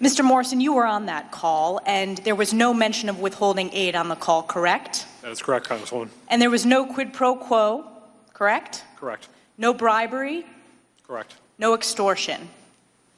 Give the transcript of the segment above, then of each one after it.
Mr. Morrison, you were on that call, and there was no mention of withholding aid on the call, correct? That is correct, Congresswoman. And there was no quid pro quo, correct? Correct. No bribery? Correct. No extortion?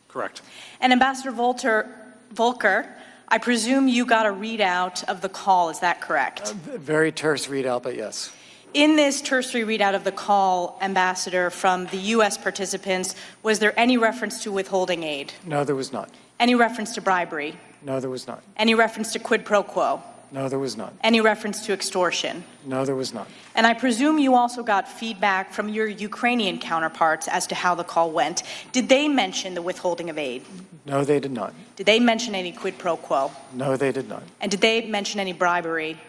Correct. And Ambassador Volker, I presume you got a readout of the call, is that correct? Very terse readout, but yes. In this tertiary readout of the call, Ambassador, from the U.S. participants, was there any reference to withholding aid? No, there was not. Any reference to bribery? No, there was not. Any reference to quid pro quo? No, there was not. Any reference to extortion? No, there was not. And I presume you also got feedback from your Ukrainian counterparts as to how the call went. Did they mention the withholding of aid? No, they did not. Did they mention any quid pro quo? No, they did not. And did they mention any bribery?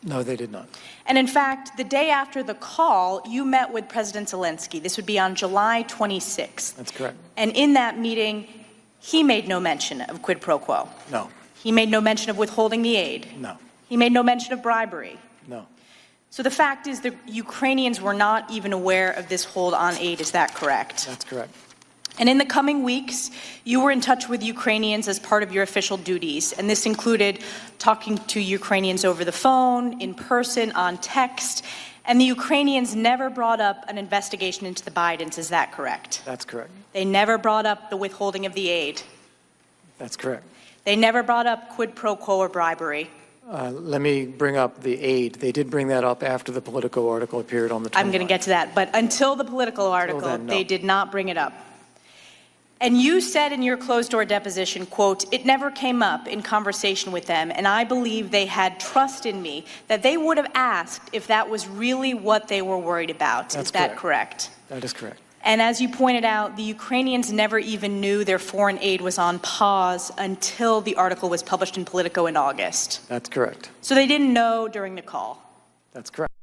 No, they did not. And in fact, the day after the call, you met with President Zelensky. This would be on July 26th. That's correct. And in that meeting, he made no mention of quid pro quo. No. He made no mention of withholding the aid. No. He made no mention of bribery. No. So the fact is the Ukrainians were not even aware of this hold on aid. Is that correct? That's correct. And in the coming weeks, you were in touch with Ukrainians as part of your official duties, and this included talking to Ukrainians over the phone, in person, on text, and the Ukrainians never brought up an investigation into the Bidens. Is that correct? That's correct. They never brought up the withholding of the aid. That's correct. They never brought up quid pro quo or bribery. Let me bring up the aid. They did bring that up after the Politico article appeared on the 29th. I'm going to get to that, but until the Politico article, then, no. They did not bring it up. And you said in your closed-door deposition, quote, "It never came up in conversation with them, and I believe they had trust in me that they would have asked if that was really what they were worried about." That's Is that correct? That is correct. And as you pointed out, the Ukrainians never even knew their foreign aid was on pause until the article was published in Politico in August. That's correct. So they didn't know during the call. That's correct.